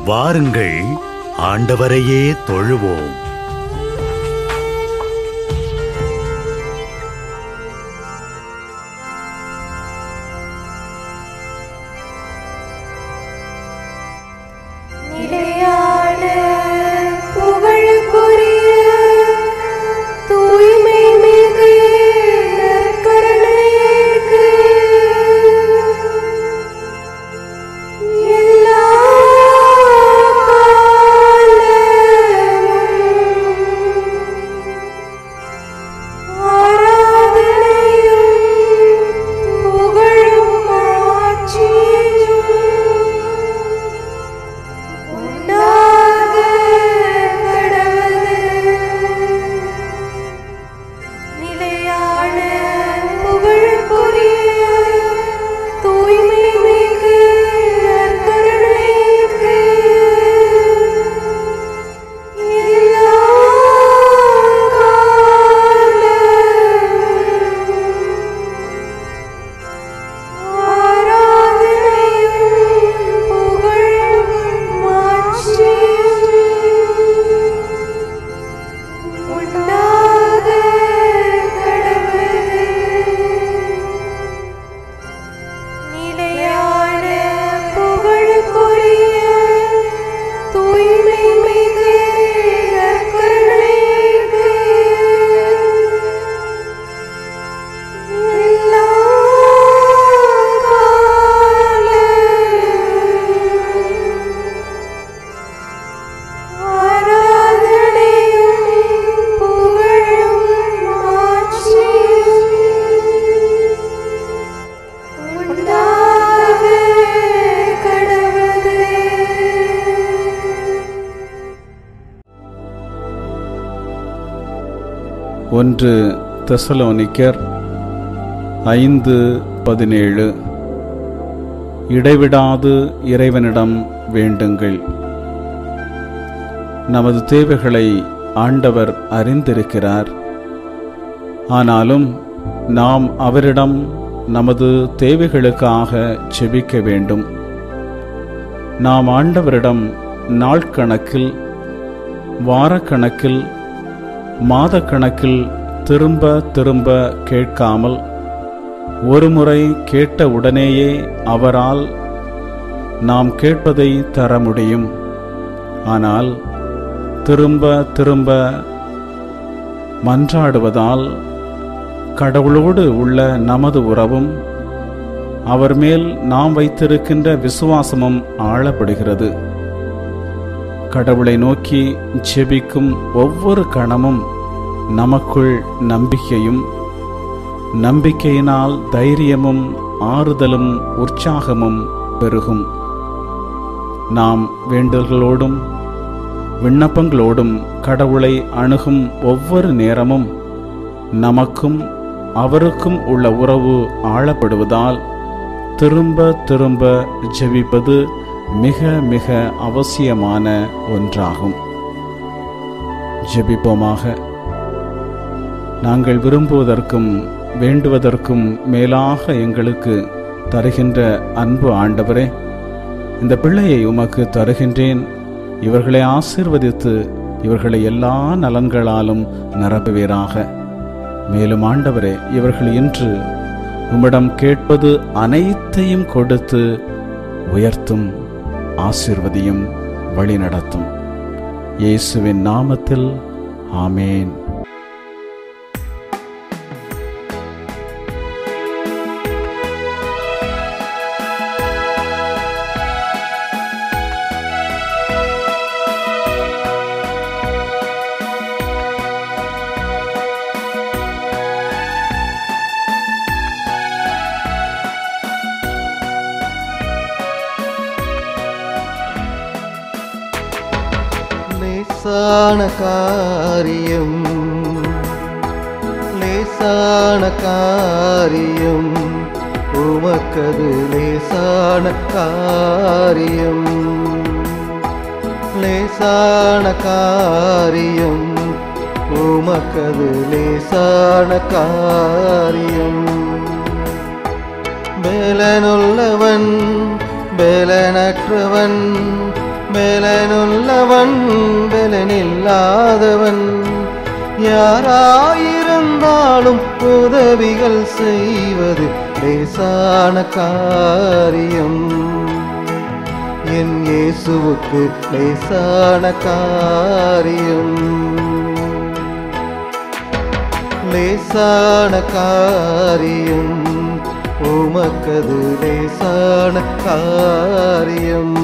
வாருங்கள், ஆண்டவரையே தொழுவோம். ஒன்று தெசலோனிக்கர் 5:17. இடைவிடாது இறைவனிடம் வேண்டுங்கள். நமது தேவைகளை ஆண்டவர் அறிந்திருக்கிறார். ஆனாலும் நாம் அவரிடம் நமது தேவைகளுக்காக ஜெபிக்க வேண்டும். நாம் ஆண்டவரிடம் நாட்கணக்கில், வாரக்கணக்கில், மாதக்கணக்கில் திரும்ப திரும்ப கேட்காமல் ஒருமுறை கேட்ட உடனேயே அவரால் நாம் கேட்பதை தர முடியும். ஆனால் திரும்ப திரும்ப மன்றாடுவதால் கடவுளோடு உள்ள நமது உறவும் அவர் மேல் நாம் வைத்திருக்கின்ற விசுவாசமும் ஆழப்படுகிறது. கடவுளை நோக்கி ஜெபிக்கும் ஒவ்வொரு கணமும் நமக்குள் நம்பிக்கையும், நம்பிக்கையினால் தைரியமும் ஆறுதலும் உற்சாகமும் பெருகும். நாம் வேண்டல்களோடும் விண்ணப்பங்களோடும் கடவுளை அணுகும் ஒவ்வொரு நேரமும் நமக்கும் அவருக்கும் உள்ள உறவு ஆழப்படுவதால் திரும்ப திரும்ப ஜெபிப்பது மிக மிக அவசியமான ஒன்றாகும். ஜெபிப்போமாக. நாங்கள் விரும்புவதற்கும் வேண்டுவதற்கும் மேலாக எங்களுக்கு தருகின்ற அன்பு ஆண்டவரே, இந்த பிள்ளையை உமக்கு தருகின்றேன். இவர்களை ஆசீர்வதித்து இவர்களை எல்லா நலன்களாலும் நிரப்புவீராக. மேலும் ஆண்டவரே, இவர்கள் இன்று உம்மிடம் கேட்பது அனைத்தையும் கொடுத்து உயர்த்தும், ஆசீர்வதியும், வழிநடத்தும். இயேசுவின் நாமத்தில் ஆமேன். லேசான காரியம், லேசான காரியம், உமக்கது லேசான காரியம், லேசான காரியம், உமக்கது லேசான காரியம். பலனுள்ளவன் பலனற்றவன் பலனுள்ளவன் பலனில்லாதவன் யாராயிருந்தாலும் உதவிகள் செய்வது லேசான காரியம். என் இயேசுவுக்கு லேசான காரியம். லேசான காரியம் உமக்கது லேசான காரியம்.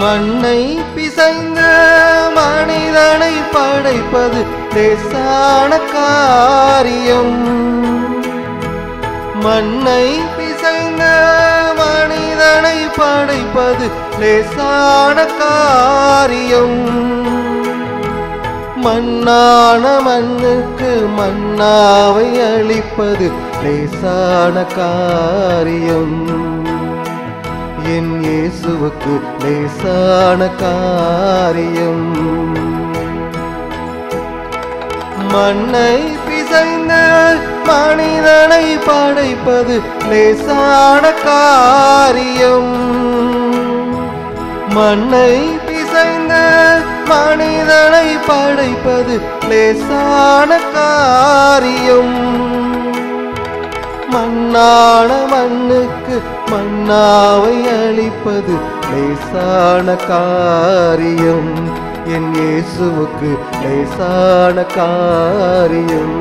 மண்ணை பிசைந்த மனிதனை படைப்பது லேசான காரியம். மண்ணை பிசைந்த மனிதனை படைப்பது லேசான காரியம். மண்ணான மண்ணுக்கு மன்னாவை அளிப்பது லேசான காரியம். என் இயேசுவுக்கு லேசான காரியம். மண்ணை பிசைந்த மனிதனை படைப்பது லேசான காரியம். மண்ணை பிசைந்த மனிதனை படைப்பது லேசான காரியம். மண்ணான மண்ணுக்கு மன்னாவை அளிப்பது லேசான காரியம். என் இயேசுவுக்கு லேசான காரியம்.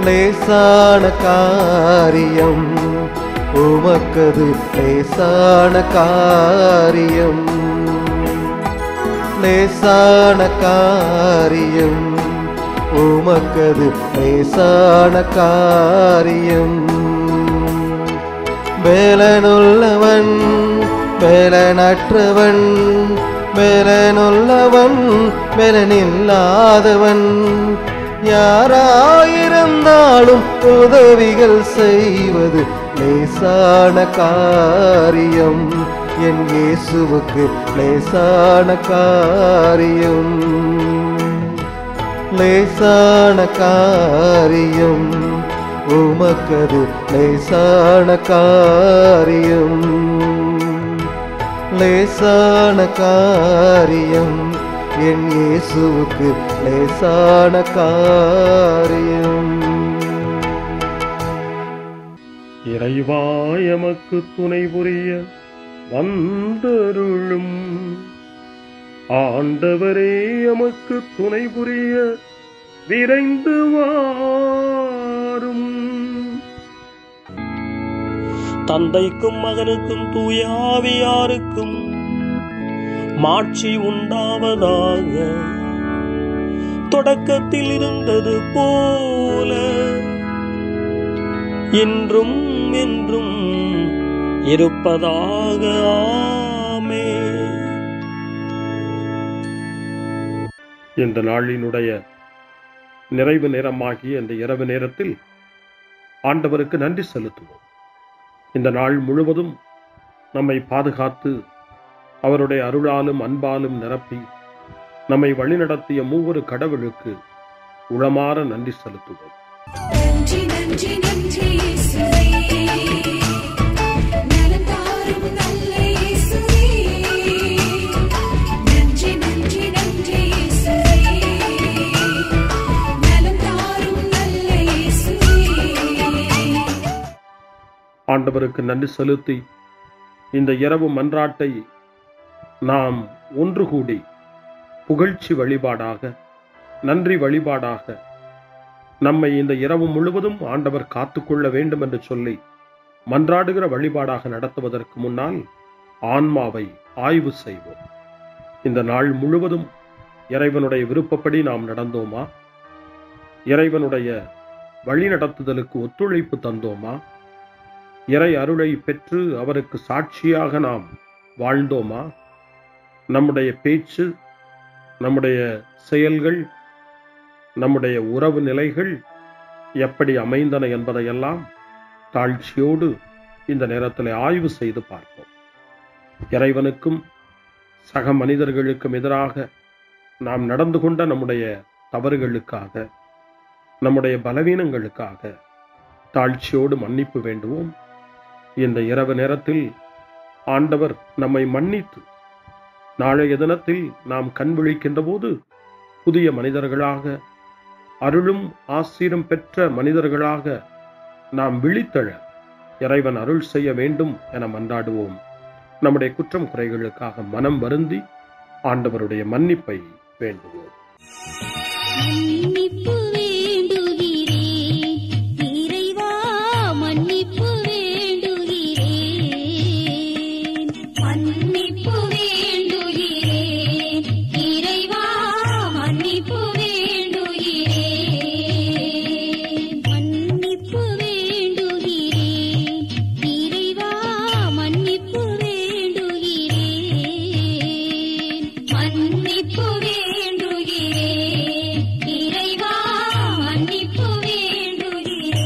லேசான காரியம் உமக்கது லேசான காரியம். லேசான காரியம் உமக்கது லேசான காரியம். பலனுள்ளவன் பலனற்றவன் பலனுள்ளவன் பலனில்லாதவன் யாராயிருந்தாலும் உதவிகள் செய்வது லேசான காரியம். என் இயேசுவுக்கு லேசான காரியம். லேசான காரியம் உமக்கது லேசான காரியம். லேசான காரியம் என் இயேசுவுக்கு லேசான காரியம். இறைவா எமக்கு துணை புரிய வந்தருளும். ஆண்டவரே எமக்கு துணை புரிய விரைந்து வாரும். தந்தைக்கும் மகனுக்கும் தூய ஆவியாருக்கும் மாட்சி உண்டாவதாக. தொடக்கத்தில் இருந்தது போல இன்றும் என்றும் இருப்பதாக. ஆமென். இந்த நாளினுடைய நிறைவு நேரமாகிய இந்த இரவு நேரத்தில் ஆண்டவருக்கு நன்றி செலுத்துவோம். இந்த நாள் முழுவதும் நம்மை பாதுகாத்து அவருடைய அருளாலும் அன்பாலும் நிரப்பி நம்மை வழிநடத்திய மூவரு கடவுளுக்கு உளமாற நன்றி செலுத்துவோம். நன்றி நன்றி நன்றி இயேசுவே, நலம் தாரும் நல்ல இயேசுவே. நன்றி நன்றி நன்றி இயேசுவே, நலம் தாரும் நல்ல இயேசுவே. ஆண்டவருக்கு நன்றி செலுத்தி இந்த இரவு மன்றாட்டை நாம் ஒன்று கூடி புகழ்ச்சி வழிபாடாக, நன்றி வழிபாடாக நம்மை இந்த இரவு முழுவதும் ஆண்டவர் காத்துக்கொள்ள வேண்டும் என்று சொல்லி மன்றாடுகிற வழிபாடாக நடத்துவதற்கு முன்னால் ஆன்மாவை ஆய்வு செய்வோம். இந்த நாள் முழுவதும் இறைவனுடைய விருப்பப்படி நாம் நடந்தோமா? இறைவனுடைய வழிநடத்துதலுக்கு ஒத்துழைப்பு தந்தோமா? இறை அருளை பெற்று அவருக்கு சாட்சியாக நாம் வாழ்ந்தோமா? நம்முடைய பேச்சு, நம்முடைய செயல்கள், நம்முடைய உறவு நிலைகள் எப்படி அமைந்தன என்பதையெல்லாம் தாழ்ச்சியோடு இந்த நேரத்தில் ஆய்வு செய்து பார்ப்போம். இறைவனுக்கும் சக மனிதர்களுக்கும் எதிராக நாம் நடந்து கொண்ட நம்முடைய தவறுகளுக்காக, நம்முடைய பலவீனங்களுக்காக தாழ்ச்சியோடு மன்னிப்பு வேண்டுவோம். இந்த இரவு நேரத்தில் ஆண்டவர் நம்மை மன்னித்து நாளைய தினத்தில் நாம் கண் விழிக்கின்ற போது புதிய மனிதர்களாக, அருளும் ஆசீரும் பெற்ற மனிதர்களாக நாம் விழித்தெழ இறைவன் அருள் செய்ய வேண்டும் என மன்றாடுவோம். நம்முடைய குற்றம் குறைகளுக்காக மனம் வருந்தி ஆண்டவருடைய மன்னிப்பை வேண்டுவோம். மன்னிப்பு வேண்டுகிறேன் இறைவா, மன்னிப்பு வேண்டுகிறேன். மன்னிப்பு வேண்டுகிறேன் இறைவா, மன்னிப்பு வேண்டுகிறேன். மன்னிப்பு வேண்டுகிறேன் இறைவா, மன்னிப்பு வேண்டுகிறேன். மன்னிப்பு வேண்டுகிறேன் இறைவா, மன்னிப்பு வேண்டுகிறேன்.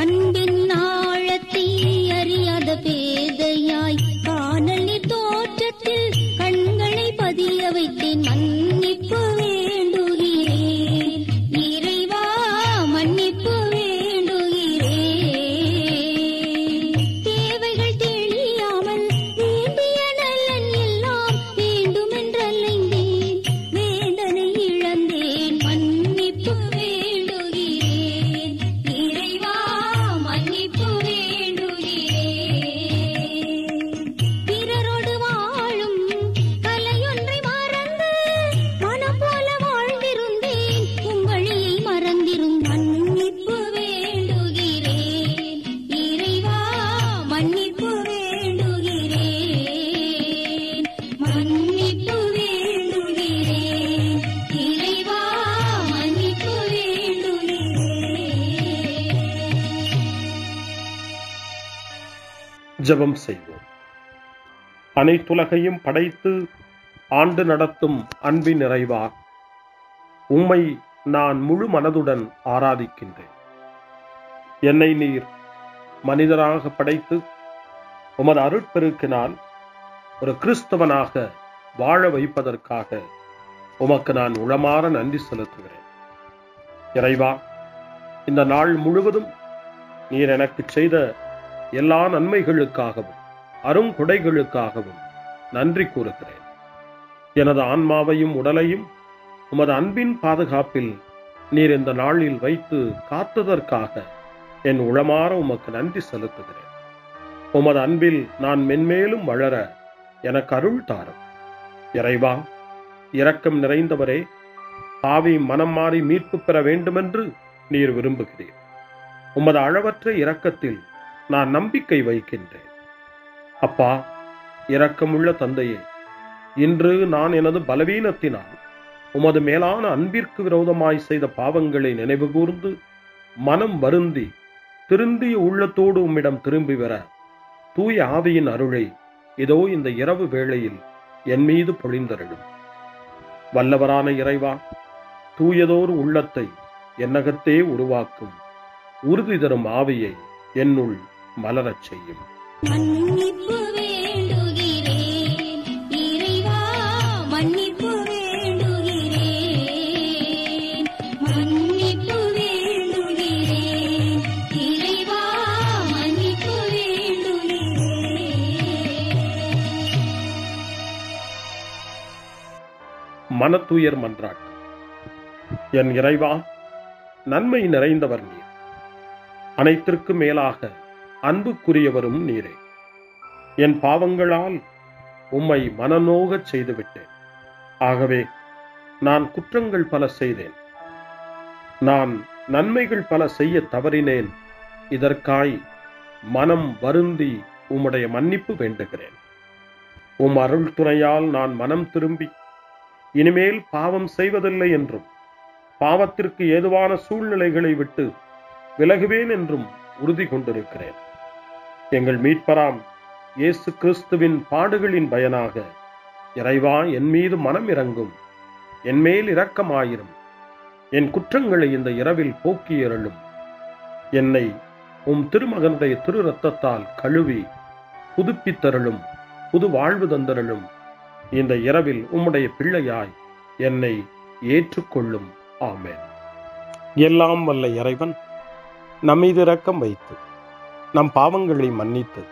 அன்பின் ஆழத்தை அறியாத பேதையாய் காணல் நீர் தோற்றத்தில் கண்களை பதிய வைத்தேன். மன்னிப்பு வேண்டுகிறேன் இறைவா, மன்னிப்பு வேண்டுகிறேன். தேவைகள் தெளியாமல் வேண்டிய நலன் எல்லாம் வேண்டுமென்றலைந்தேன், வேதனை இழந்தேன். மன்னிப்பு வேண்டுகிறேன் இறைவா, மன்னிப்பு வேண்டுகிறேன். பிறரோடு வாழும் கலையொன்றை மறந்து மனம் போல வாழ்ந்திருந்தேன், உம் வழியை மறந்திரும். மன்னிப்பு வேண்டுகிறேன் இறைவா, மன்னிப்பு வேண்டுகிறேன். மன்னிப்பு வேண்டுகிறேன் இறைவா, மன்னிப்பு வேண்டுகிறேன். ஜெபம் செய்வோம். அனைத்துலகையும் படைத்து ஆண்டு நடத்தும் அன்பின் நிறைவா, உம்மை நான் முழு மனதுடன் ஆராதிக்கின்றேன். என்னை நீர் மனிதராக படைத்து உமது அருட்பெருக்கினால் ஒரு கிறிஸ்தவனாக வாழ வைப்பதற்காக உமக்கு நான் உளமாற நன்றி செலுத்துகிறேன். இறைவா, இந்த நாள் முழுவதும் நீர் எனக்கு செய்த எல்லா நன்மைகளுக்காகவும் அருங்கொடைகளுக்காகவும் நன்றி கூறுகிறேன். எனது ஆன்மாவையும் உடலையும் உமது அன்பின் பாதுகாப்பில் நீர் இந்த நாளில் வைத்து காத்ததற்காக என் உளமாற உமக்கு நன்றி செலுத்துகிறேன். உமது அன்பில் நான் மென்மேலும் வளர எனக்கு அருள் தாரும். இறைவா, இரக்கம் நிறைந்தவரே, பாவி மனம் மாறி மீட்பு பெற வேண்டுமென்று நீர் விரும்புகிறீர். உமது அளவற்ற இரக்கத்தில் நான் நம்பிக்கை வைக்கின்றேன். அப்பா, இரக்கமுள்ள தந்தையே, இன்று நான் எனது பலவீனத்தினால் உமது மேலான அன்பிற்கு விரோதமாய் செய்த பாவங்களை நினைவு கூர்ந்து மனம் வருந்தி திருந்திய உள்ளத்தோடு உம்மிடம் திரும்பி வர தூய ஆவியின் அருளை இதோ இந்த இரவு வேளையில் என் மீது பொழிந்தருளும். வல்லவரான இறைவா, தூயதோர் உள்ளத்தை என்னகத்தே உருவாக்கும் உறுதி தரும் ஆவியை என்னுள் மலரச் செய்யும். மன்னிப்பு வேண்டுகிறேன் இறைவா, மன்னிப்பு வேண்டுகிறேன். மன்னிப்பு வேண்டுகிறேன் இறைவா, மன்னிப்பு வேண்டுகிறேன். மனத்துயர் மன்றாட்டு. என் இறைவா, நன்மை நிறைந்தவர் நீர், அனைத்திற்கு மேலாக அன்புக்குரியவரும் நீரே. என் பாவங்களால் உம்மை மனநோகச் செய்துவிட்டேன். ஆகவே நான் குற்றங்கள் பல செய்தேன், நான் நன்மைகள் பல செய்ய தவறினேன். இதற்காய் மனம் வருந்தி உம்முடைய மன்னிப்பு வேண்டுகிறேன். உம் அருள் துணையால் நான் மனம் திரும்பி இனிமேல் பாவம் செய்வதில்லை என்றும் பாவத்திற்கு ஏதுவான சூழ்நிலைகளை விட்டு விலகுவேன் என்றும் உறுதி கொண்டிருக்கிறேன். எங்கள் மீட்பராம் இயேசு கிறிஸ்துவின் பாடுகளின் பயனாக இறைவா, என் மீது மனம் இறங்கும், என் மேல் இரக்கமாயிரும், என் குற்றங்களை இந்த இரவில் போக்கியருளும், என்னை உம் திருமகனுடைய திரு இரத்தத்தால் கழுவி புதுப்பித்தருளும், புது வாழ்வு தந்தருளும். இந்த இரவில் உம்முடைய பிள்ளையாய் என்னை ஏற்றுக்கொள்ளும். ஆமென். எல்லாம் வல்ல இறைவன் நம்மீது இரக்கம் வைத்து நம் பாவங்களை மன்னித்து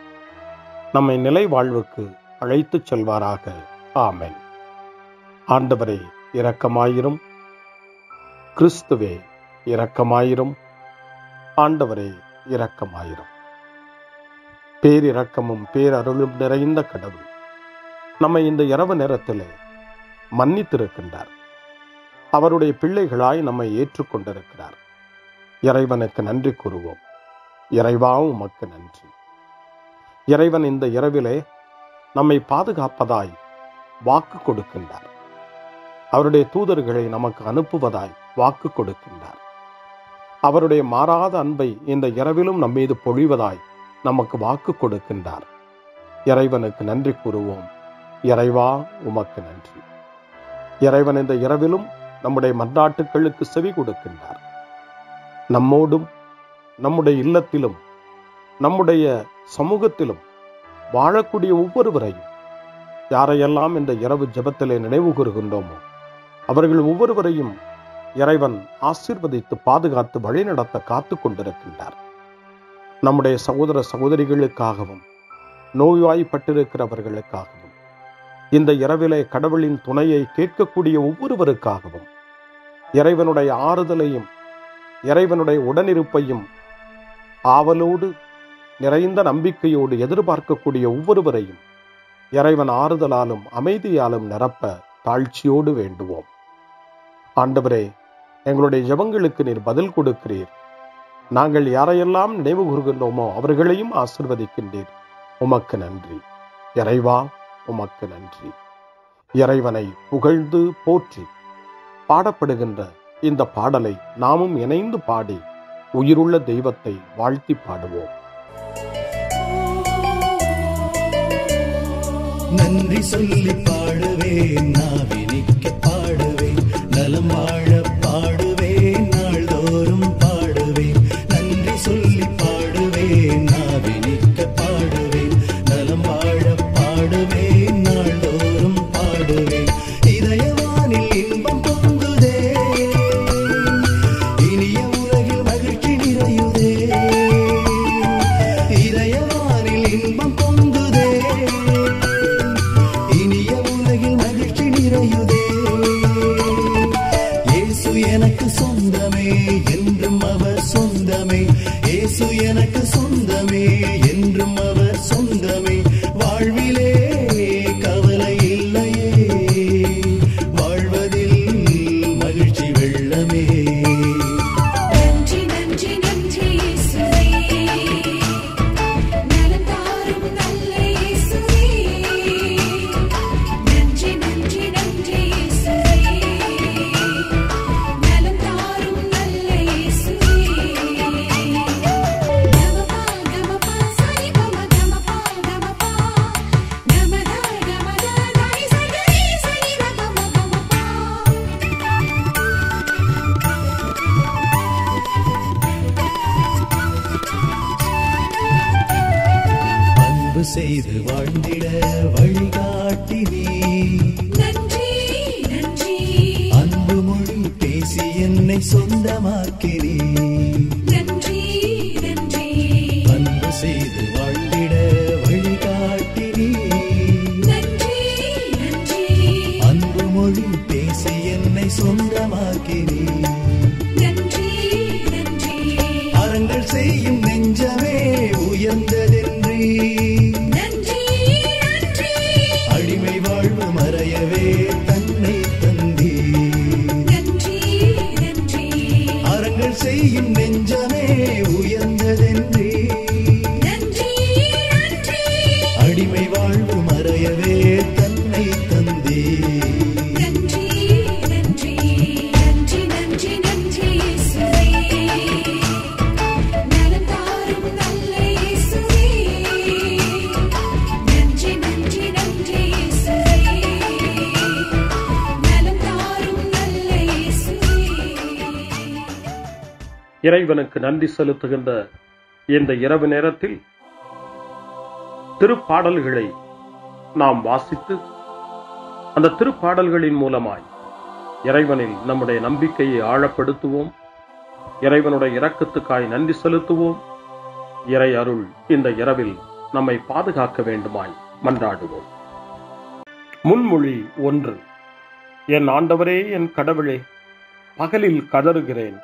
நம்மை நிலை வாழ்வுக்கு அழைத்துச் செல்வாராக. ஆமென். ஆண்டவரே இரக்கமாயிரும். கிறிஸ்துவே இரக்கமாயிரும். ஆண்டவரே இரக்கமாயிரும். பேரிரக்கமும் பேரருளும் நிறைந்த கடவுள் நம்மை இந்த இரவு நேரத்தில் மன்னித்திருக்கின்றார். அவருடைய பிள்ளைகளாய் நம்மை ஏற்றுக்கொண்டிருக்கிறார். இறைவனுக்கு நன்றி கூறுவோம். இறைவா, உமக்கு நன்றி. இறைவன் இந்த இரவிலே நம்மை பாதுகாப்பதாய் வாக்கு கொடுக்கின்றார். அவருடைய தூதர்களை நமக்கு அனுப்புவதாய் வாக்கு கொடுக்கின்றார். அவருடைய மாறாத அன்பை இந்த இரவிலும் நம்மீது பொழிவதாய் நமக்கு வாக்கு கொடுக்கின்றார். இறைவனுக்கு நன்றி கூறுவோம். இறைவா, உமக்கு நன்றி. இறைவன் இந்த இரவிலும் நம்முடைய மன்றாட்டுக்களுக்கு செவி கொடுக்கின்றார். நம்மோடும் நம்முடைய இல்லத்திலும் நம்முடைய சமூகத்திலும் வாழக்கூடிய ஒவ்வொருவரையும், யாரையெல்லாம் இந்த இரவு ஜெபத்திலே நினைவு கூறுகின்றோமோ அவர்கள் ஒவ்வொருவரையும் இறைவன் ஆசீர்வதித்து பாதுகாத்து வழிநடத்த காத்து கொண்டிருக்கின்றார். நம்முடைய சகோதர சகோதரிகளுக்காகவும் நோய்வாய்ப்பட்டிருக்கிறவர்களுக்காகவும் இந்த இரவிலே கடவுளின் துணையை கேட்கக்கூடிய ஒவ்வொருவருக்காகவும் இறைவனுடைய ஆறுதலையும் இறைவனுடைய உடனிருப்பையும் ஆவலோடு நிறைந்த நம்பிக்கையோடு எதிர்பார்க்கக்கூடிய ஒவ்வொருவரையும் இறைவன் ஆறுதலாலும் அமைதியாலும் நிரப்ப தாழ்ச்சியோடு வேண்டுவோம். ஆண்டவரே, எங்களுடைய ஜெபங்களுக்கு நீர் பதில் கொடுக்கிறீர். நாங்கள் யாரையெல்லாம் நினைவு கூறுகின்றோமோ அவர்களையும் ஆசீர்வதிக்கின்றீர். உமக்கு நன்றி. இறைவா, உமக்கு நன்றி. இறைவனை புகழ்ந்து போற்றி பாடப்படுகின்ற இந்த பாடலை நாமும் இணைந்து பாடி உயிருள்ள தெய்வத்தை வாழ்த்தி பாடுவோம். நன்றி சொல்லி பாடுவேன், நாவினிக்க பாடுவேன், நலம் வாழ பாடுவேன், நாள்தோறும் பாடுவேன். நன்றி சொல்லி பாடுவேன், நாவினிக்க பாடுவேன், நலம் வாழ பாடுவேன், நாள்தோறும் பாடுவேன். இதயவானில் இன்பம் பொங்குதே, இனிய உலகில் மகிழ்ச்சி நிறையுதே. இதயவானில் இன்பம் பொங்குதே, இனிய உலகில் மகிழ்ச்சி நிறையுதே. இயேசு எனக்கு சொந்தமே, என்றும் அவர் சொந்தமே. இயேசு எனக்கு சொந்தமே, என்றும் அவர் சொந்தமே. வாழ்விலே கவலை இல்லையே, வாழ்வதில் மகிழ்ச்சி வெள்ளமே. நன்றி நன்றி நன்றி இயேசுவே, நலம் தாரும் நல்ல இயேசுவே. நன்றி நன்றி நன்றி இயேசுவே, நலம் தாரும் நல்ல இயேசுவே. கமபா கமபா சரி கம கமபா கமபா கமதா கமதா தாய் சரி சரி கம கமபா. அன்பு செய்து வாழ்ந்திட வழிகாட்டினே, நன்றி நன்றி அன்பு மொழி பேசி என்னை சொந்தமாக்கினே. நன்றி நன்றி அன்பு செய்து வாழ்ந்திட வழிகாட்டினே, நன்றி நன்றி அன்பு மொழி பேசி என்னை சொந்தமாக்கினே. நன்றி நன்றி அறங்கள் செய்யும் நெஞ்சமே உயர்ந்ததென்றே, நன்றி நன்றி அடிமை வாழ்வு மறையவே தன்னை தந்தே. நன்றி நன்றி அறங்கள் செய்யும் நெஞ்சமே உயர்ந்ததென்றே, நன்றி நன்றி அடிமை வாழ்வு மறையவே தன்னை தந்தே. நன்றி நன்றி நன்றி நன்றி இறைவனுக்கு நன்றி செலுத்துகின்ற இந்த இரவு நேரத்தில் திருப்பாடல்களை நாம் வாசித்து அந்த திருப்பாடல்களின் மூலமாய் இறைவனில் நம்முடைய நம்பிக்கையை ஆழப்படுத்துவோம். இறைவனுடைய இரக்கத்துக்காய் நன்றி செலுத்துவோம். இறை அருள் இந்த இரவில் நம்மை பாதுகாக்க வேண்டுமாய் மன்றாடுவோம். முன்மொழி 1. என் ஆண்டவரே, என் கடவுளே, பகலில் கதறுகிறேன்,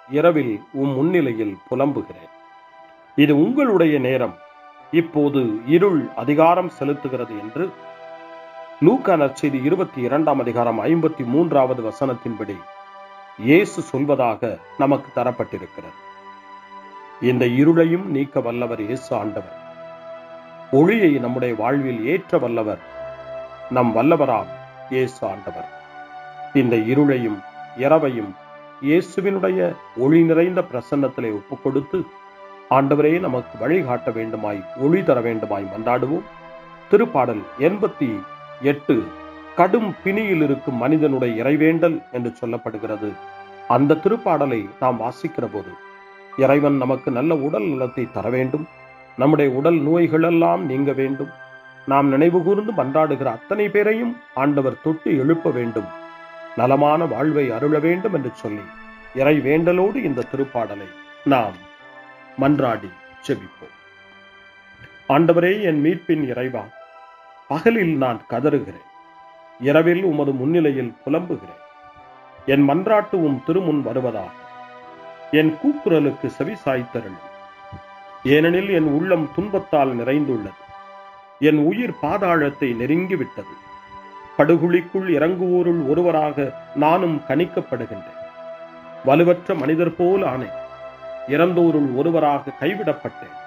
இரவில் உம் முன்னிலையில் புலம்புகிறேன். இது உங்களுடைய நேரம், இப்போது இருள் அதிகாரம் செலுத்துகிறது என்று லூக்கா நற்செய்தி 22ஆம் அதிகாரம் 53வது வசனத்தின்படி இயேசு சொல்வதாக நமக்கு தரப்பட்டிருக்கிறது. இந்த இருளையும் நீக்க வல்லவர் இயேசு ஆண்டவர். ஒளியை நம்முடைய வாழ்வில் ஏற்ற வல்லவர் நம் வல்லவராம் இயேசு ஆண்டவர். இந்த இருளையும் இரவையும் இயேசுவினுடைய ஒளி நிறைந்த பிரசன்னத்திலே ஒப்புக் கொடுத்து ஆண்டவரே நமக்கு வழிகாட்ட வேண்டுமாய், ஒளி தர வேண்டுமாய் மன்றாடுவோம். திருப்பாடல் 88 கடும் பிணியில் இருக்கும் மனிதனுடைய இறைவேண்டல் என்று சொல்லப்படுகிறது. அந்த திருப்பாடலை நாம் வாசிக்கிற போது இறைவன் நமக்கு நல்ல உடல் நலத்தை தர வேண்டும், நம்முடைய உடல் நோய்களெல்லாம் நீங்க வேண்டும், நாம் நினைவு கூர்ந்து மன்றாடுகிற அத்தனை பேரையும் ஆண்டவர் தொட்டு எழுப்ப வேண்டும், நலமான வாழ்வை அருள வேண்டும் என்று சொல்லி இறை வேண்டலோடு இந்த திருப்பாடலை நாம் மன்றாடி ஜெபிப்போம். ஆண்டவரே, என் மீட்பின் இறைவா, பகலில் நான் கதறுகிறேன், இரவில் உமது முன்னிலையில் புலம்புகிறேன். என் மன்றாட்டு உம் திருமுன் வருவதாக என் கூக்குரலுக்கு செவி சாய்த்தருளும். ஏனெனில் என் உள்ளம் துன்பத்தால் நிறைந்துள்ளது, என் உயிர் பாதாளத்தை நெருங்கிவிட்டது. படுகுழிக்குள் இறங்குவோருள் ஒருவராக நானும் கணிக்கப்படுகின்றேன். வலுவற்ற மனிதர் போல் ஆனேன், இறந்தோருள் ஒருவராக கைவிடப்பட்டேன்.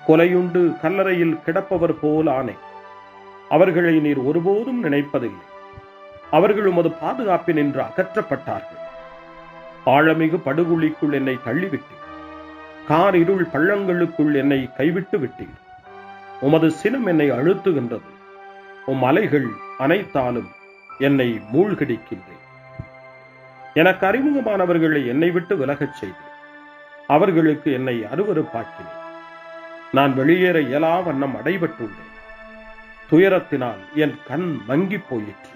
கொலையுண்டு கல்லறையில் கிடப்பவர் போல் ஆனேன். அவர்களை நீர் ஒருபோதும் நினைப்பதில்லை. அவர்கள் உமது பாதுகாப்பில் நின்று அகற்றப்பட்டார்கள். ஆழமிகு படுகுழிக்குள் என்னை தள்ளிவிட்டீர், கார் இருள் பள்ளங்களுக்குள் என்னை கைவிட்டு விட்டீர். உமது சினம் என்னை அழுத்துகின்றது, உம் அலைகள் அனைத்தாலும் என்னை மூழ்கடிக்கின்றேன். எனக்கு அறிமுகமானவர்களை என்னை விட்டு விலகச் செய்தேன், அவர்களுக்கு என்னை அருவருப்பாக்கினேன். நான் வெளியேற இயலா வண்ணம் அடைபட்டுள்ளேன், துயரத்தினால் என் கண் மங்கி போயிற்று.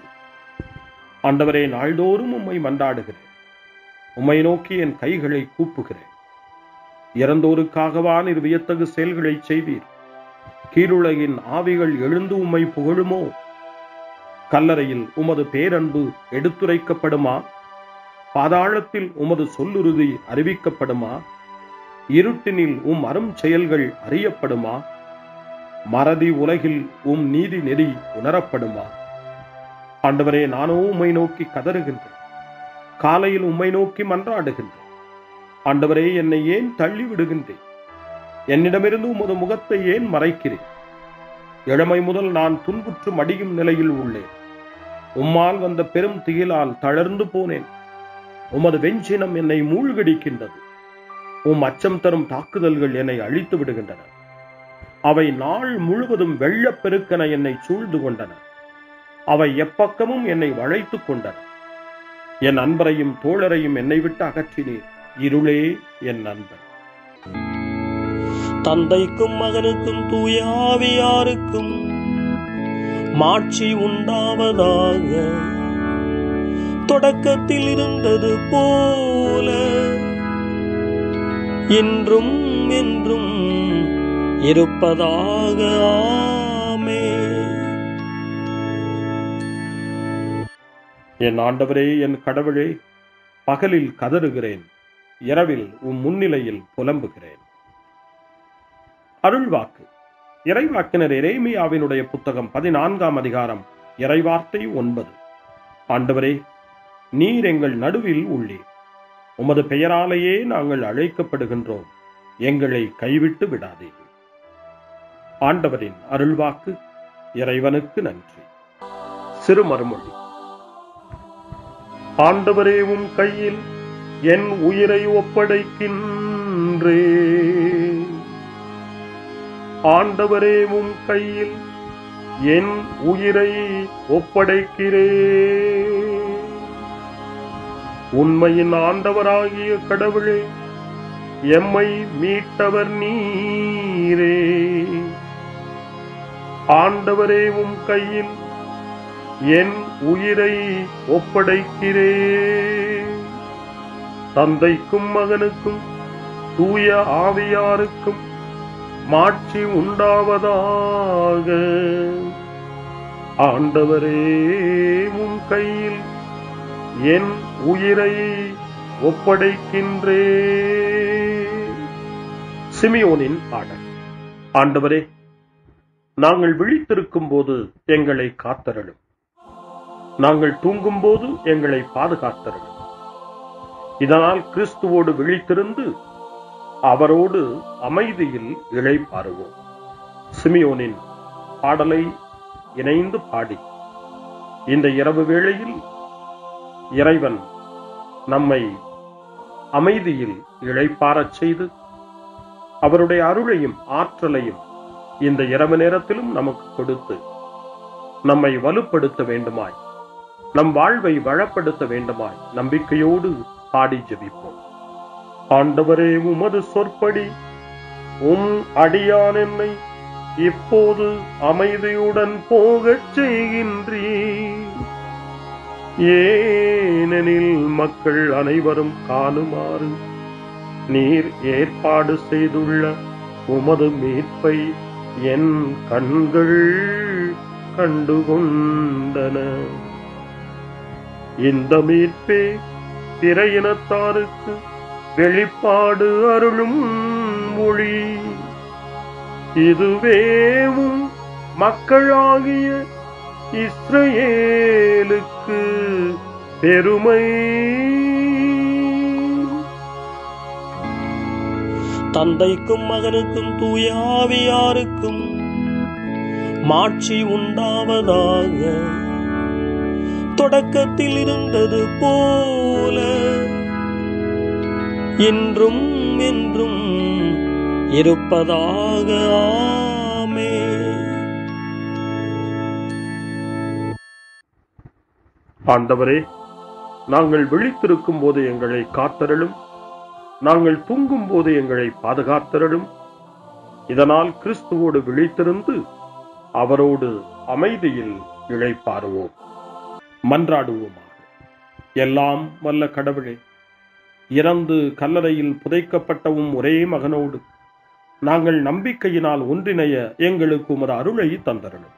ஆண்டவரே, நாள்தோறும் உம்மை மன்றாடுகிறேன், உம்மை நோக்கி என் கைகளை கூப்புகிறேன். இறந்தோருக்காகவா நீர் வியத்தகு செயல்களை செய்வீர்? கீழுலகின் ஆவிகள் எழுந்து உம்மை புகழுமோ? கல்லறையில் உமது பேரன்பு எடுத்துரைக்கப்படுமா? பாதாளத்தில் உமது சொல்லுறுதி அறிவிக்கப்படுமா? இருட்டினில் உம் அரும் செயல்கள் அறியப்படுமா? மறதி உலகில் உம் நீதி நெறி உணரப்படுமா? ஆண்டவரே, நானோ உம்மை நோக்கி கதறுகின்றேன், காலையில் உம்மை நோக்கி மன்றாடுகின்றேன். ஆண்டவரே, என்னை ஏன் தள்ளி விடுகின்றேன்? என்னிடமிருந்து உமது முகத்தை ஏன் மறைக்கிறேன்? இளமை முதல் நான் துன்புற்று மடியும் நிலையில் உள்ளேன். உம்மால் வந்த பெரும் திகிலால் தளர்ந்து போனேன். உமது வெஞ்சினம் என்னை மூழ்கடிக்கின்றது. உம் அச்சம் தரும் தாக்குதல்கள் என்னை அழித்து விடுகின்றன. அவை நாள் முழுவதும் வெள்ளப்பெருக்கென என்னை சூழ்ந்து கொண்டன. அவை எப்பக்கமும் என்னை வளைத்துக் கொண்டன. என் அன்பரையும் தோழரையும் என்னை விட்டு அகற்றினீர். இருளே என் நண்பன். தந்தைக்கும் மகனுக்கும் தூய ஆவியாருக்கும் மாட்சி உண்டாவதாக. தொடக்கத்தில் இருந்தது போல இன்றும் என்றும் இருப்பதாக. ஆமென். என் ஆண்டவரே, என் கடவுளே, பகலில் கதறுகிறேன், இரவில் உம் முன்னிலையில் புலம்புகிறேன். அருள்வாக்கு. இறைவாக்கினர் எரேமியாவினுடைய புத்தகம் 14ஆம் அதிகாரம் இறைவார்த்தை 9. ஆண்டவரே, நீர் எங்கள் நடுவில் உள்ளீர், உமது பெயராலேயே நாங்கள் அழைக்கப்படுகின்றோம், எங்களை கைவிட்டு விடாதீர்கள். ஆண்டவரின் அருள்வாக்கு. இறைவனுக்கு நன்றி. சிறுமறுமொழி. ஆண்டவரே, உம் கையில் என் உயிரை ஒப்படைக்கின்றேன். ஆண்டவரே, உம் கையில் என் உயிரை ஒப்படைக்கிறேன். உண்மையின் ஆண்டவராகிய கடவுளே, எம்மை மீட்டவர் நீரே. ஆண்டவரே, உம் கையில் என் உயிரை ஒப்படைக்கிறேன். தந்தைக்கும் மகனுக்கும் தூய ஆவியாருக்கும் மாட்சி உண்டாவதாக. ஆண்டவரே, உம் கையில் என் உயிரை ஒப்படைக்கின்றேன். சிமியோனின் பாடல். ஆண்டவரே, நாங்கள் விழித்திருக்கும் போது எங்களை காத்தருளும். நாங்கள் தூங்கும் போது எங்களை பாதுகாத்தருளும். இதனால் கிறிஸ்துவோடு விழித்திருந்து அவரோடு அமைதியில் இளைப்பாறுவோம். சிமியோனின் பாடலை இணைந்து பாடி இந்த இரவு வேளையில் இறைவன் நம்மை அமைதியில் இளைப்பாறச் செய்து அவருடைய அருளையும் ஆற்றலையும் இந்த இரவு நேரத்திலும் நமக்கு கொடுத்து நம்மை வலுப்படுத்த வேண்டுமாய், நம் வாழ்வை வளப்படுத்த வேண்டுமாய் நம்பிக்கையோடு பாடி ஜெபிப்போம். ஆண்டவரே, உமது சொற்படி உம் அடியான் என்னை இப்போது அமைதியுடன் போகச் செய்கின்றீர். ஏனெனில் மக்கள் அனைவரும் காணுமாறு நீர் ஏற்பாடு செய்துள்ள உமது மீட்பை என் கண்கள் கண்டுகொண்டன. இந்த மீட்பே பிற இனத்தாருக்கு வெளிப்பாடு அருளும் மொழி. இதுவேவும் மக்களாகிய இஸ்ரவேலுக்கு பெருமை. தந்தைக்கும் மகனுக்கும் தூய ஆவியாருக்கும் மாட்சி உண்டாவதாக. தொடக்கத்தில் இருந்தது போல இன்றும் என்றும் இருப்பதாக. ஆமென். ஆண்டவரே, நாங்கள் விழித்திருக்கும் போது எங்களை காத்தருளும். நாங்கள் தூங்கும் போது எங்களை பாதுகாத்தருளும். இதனால் கிறிஸ்துவோடு விழித்திருந்து அவரோடு அமைதியில் இளைப்பாறுவோம். மன்றாடுவோமாக. எல்லாம் வல்ல கடவுளே, இறந்து கல்லறையில் புதைக்கப்பட்டவும் ஒரே மகனோடு நாங்கள் நம்பிக்கையினால் ஒன்றிணைய எங்களுக்கு உமது அருளை தந்தருளும்.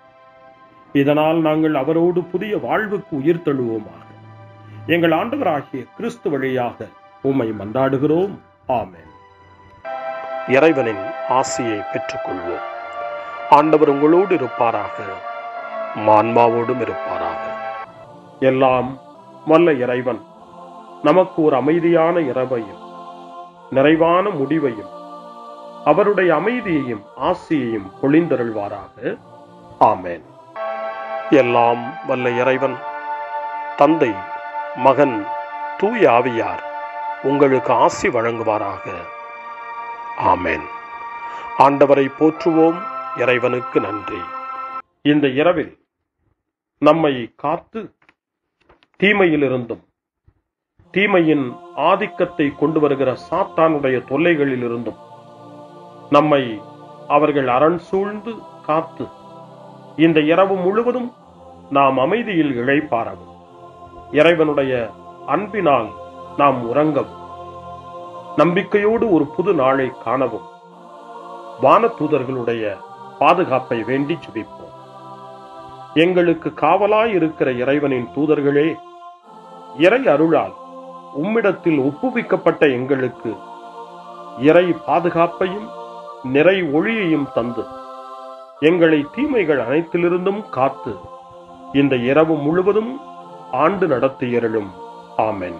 இதனால் நாங்கள் அவரோடு புதிய வாழ்வுக்கு உயிர் தழுவோமாக. எங்கள் ஆண்டவராகிய கிறிஸ்து வழியாக உம்மை மன்றாடுகிறோம். ஆமென். இறைவனின் ஆசியை பெற்றுக்கொள்வோம். ஆண்டவர் உங்களோடு இருப்பாராக, ஆன்மாவோடும் இருப்பாராக. எல்லாம் வல்ல இறைவன் நமக்கு ஒரு அமைதியான இரவையும் நிறைவான முடிவையும் அவருடைய அமைதியையும் ஆசியையும் பொழிந்தருள்வாராக. ஆமென். எல்லாம் வல்ல இறைவன் தந்தை, மகன், தூய ஆவியார் உங்களுக்கு ஆசி வழங்குவாராக. ஆமென். ஆண்டவரை போற்றுவோம். இறைவனுக்கு நன்றி. இந்த இரவில் நம்மை காத்து தீமையிலிருந்தும் தீமையின் ஆதிக்கத்தை கொண்டு வருகிற சாத்தானுடைய தொல்லைகளில் இருந்தும் நம்மை அவர்கள் அரண் சூழ்ந்து காத்து இந்த இரவு முழுவதும் நாம் அமைதியில் இளைப்பாறவும், இறைவனுடைய அன்பினால் நாம் உறங்கவும், நம்பிக்கையோடு ஒரு புது நாளை காணவும் வானதூதர்களுடைய பாதுகாப்பை வேண்டி ஜெபிப்போம். எங்களுக்கு காவலாய் இருக்கிற இறைவனின் தூதர்களே, இறை அருளால் உம்மிடத்தில் ஒப்புவிக்கப்பட்ட எங்களுக்கு இறை பாதுகாப்பையும் நிறை ஒளியையும் தந்து எங்களை தீமைகள் அனைத்திலிருந்தும் காத்து இந்த இரவு முழுவதும் ஆண்டு நடத்தியருளும். ஆமென்.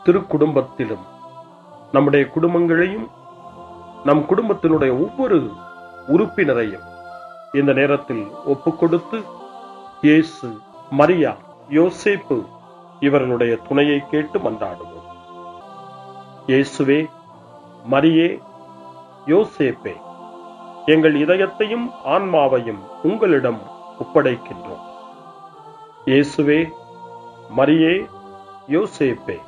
திருக்குடும்பத்திலும் நம்முடைய குடும்பங்களையும் நம் குடும்பத்தினுடைய ஒவ்வொரு உறுப்பினரையும் இந்த நேரத்தில் ஒப்புக்கொடுத்து இயேசு, மரியா, யோசேப்பு இவர்களுடைய துணையை கேட்டு மன்றாடுவோம். இயேசுவே, மரியே, யோசேப்பே, எங்கள் இதயத்தையும் ஆன்மாவையும் உங்களிடம் ஒப்படைக்கின்றோம். இயேசுவே, மரியே, யோசேப்பே,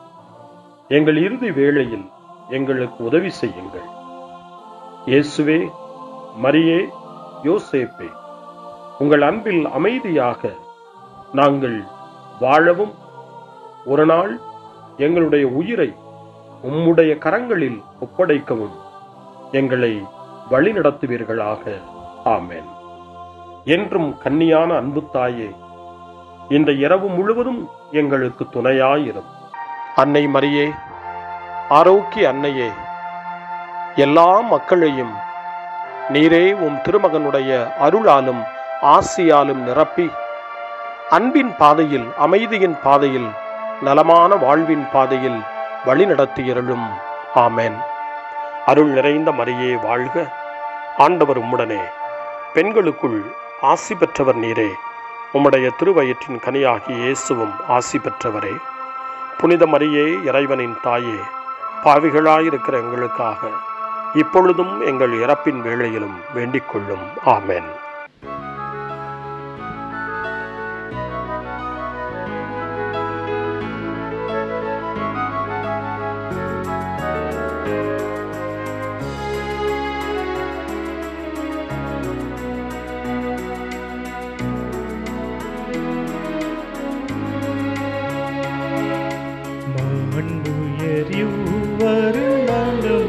எங்கள் இறுதி வேளையில் எங்களுக்கு உதவி செய்யுங்கள். இயேசுவே, மரியே, யோசேப்பே, உங்கள் அன்பில் அமைதியாக நாங்கள் வாழவும் ஒரு நாள் எங்களுடைய உயிரை உம்முடைய கரங்களில் ஒப்படைக்கவும் எங்களை வழிநடத்துவீர்களாக. ஆமென். என்றும் கன்னியான அன்பு தாயே, இந்த இரவு முழுவதும் எங்களுக்கு துணையாயிரும். அன்னை மரியே, ஆரோக்கிய அன்னையே, எல்லா மக்களையும் நீரே உம் திருமகனுடைய அருளாலும் ஆசியாலும் நிரப்பி அன்பின் பாதையில், அமைதியின் பாதையில், நலமான வாழ்வின் பாதையில் வழிநடத்தியருளும். ஆமென். அருள் நிறைந்த மரியே வாழ்க. ஆண்டவர் உம்முடனே, பெண்களுக்குள் ஆசி பெற்றவர் நீரே. உம்முடைய திருவயிற்றின் கனியாகிய இயேசுவும் ஆசி பெற்றவரே. புனித மரியே, இறைவனின் தாயே, பாவிகளாயிருக்கிற எங்களுக்காக இப்பொழுதும் எங்கள் இறப்பின் வேளையிலும் வேண்டிக் கொள்ளும். ஆமென்.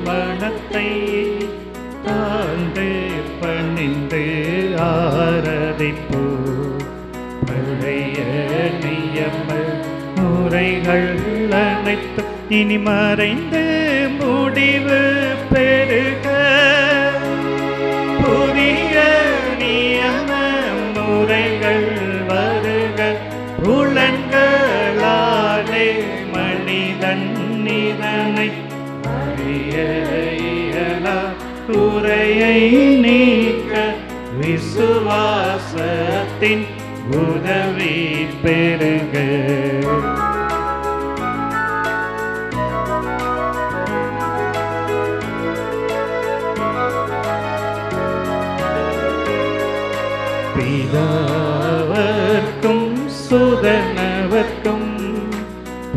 மனத்தை தாழ்ந்து பணிந்து ஆராதிப்போ. பழைய நியம முறைகள் அனைத்தும் இனி மறைந்து முடிவு பெருக. புதிய நியம முறைகள் வருக. புலன்களாலே மனிதன் இதனை அறிய இயலா. குறையை நீக்க விசுவாசத்தின் உதவி பெருக. பிதாவர்க்கும் சுதனவர்க்கும்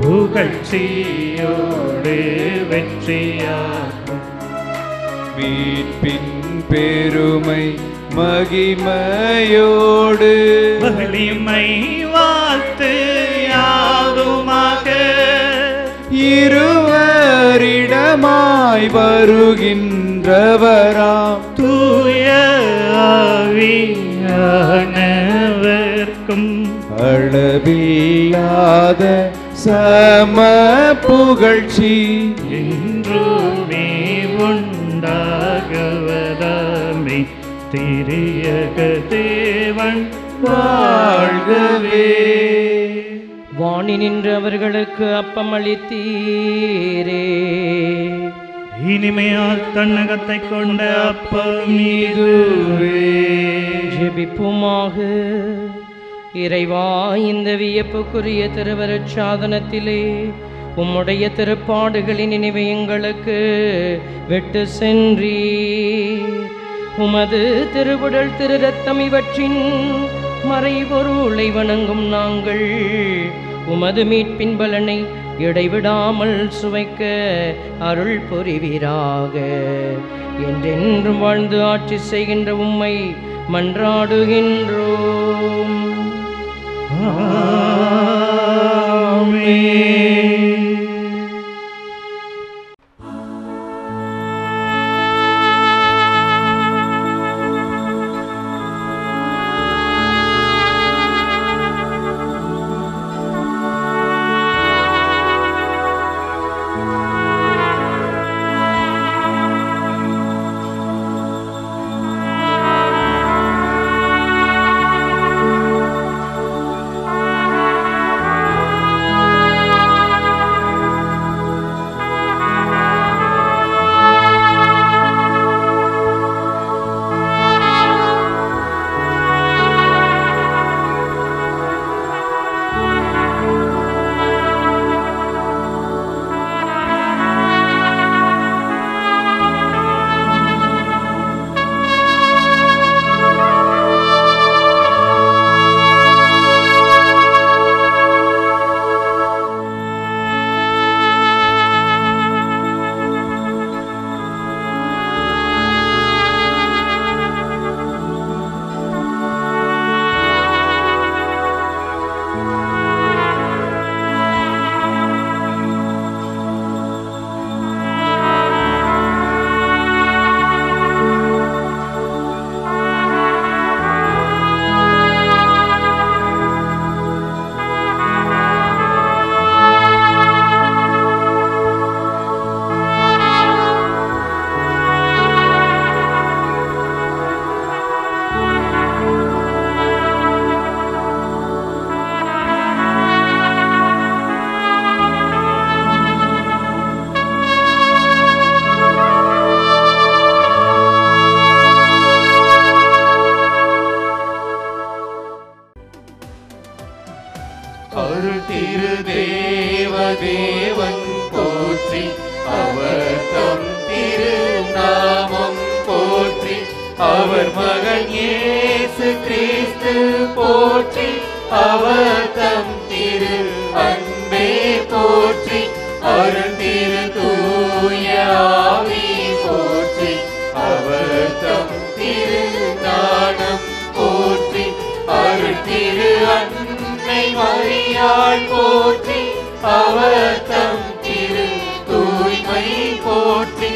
புகழ்ச்சியோடு வெற்றியாகும். மீட்பின் பெருமை மகிமையோடு வலிமை வாழ்த்து யாதுமாக. இருவரிடமாய் வருகின்றவராம் தூய ஆவியானவர்க்கும் அளவில்லாத சம புகழ்ச்சி என்றுமே உண்டாகவதாமே. திரியக தேவன் வாழ்கவே. வாணி நின்று அவர்களுக்கு அப்பம் அளித்தீரே. இனிமையால் தன்னகத்தை கொண்ட அப்பம் இதுவே. ஜெபிப்புமாக. இறைவா, இந்த வியப்புக்குரிய திருவருட் சாதனத்திலே உம்முடைய திருப்பாடுகளின் நினைவை எங்களுக்கு விட்டு சென்றீர். உமது திருவுடல் திரு ரத்தம் இவற்றின் மறைபொருளை வணங்கும் நாங்கள் உமது மீட்பின் பலனை இடைவிடாமல் சுவைக்க அருள் புரிவீராக. என்றென்றும் வாழ்ந்து ஆட்சி செய்கின்ற உம்மை மன்றாடுகின்றோம். அவர் மகன் இயேசு கிறிஸ்து போற்றி, அவர் தம் திரு அன்பே போற்றி, அருள் திரு தூய ஆவி போற்றி, அவர் தம் திரு ஞானம் போற்றி, அருள் திரு அன்னை மரியாள் போற்றி, அவர் தம் திரு தூய்மை போற்றி,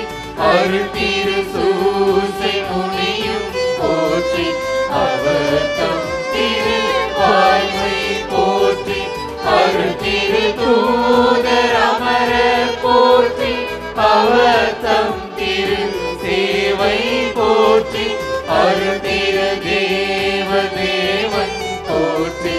அருள் திரு சூசை முனியும் போற்றி, அவர் தம் திரு வாய்மை போற்றி, அருள் திரு தூதர் அமரர் போற்றி, அவர் தம் திரு சேவை போற்றி, அருள் திரு தேவ தேவன் போற்றி,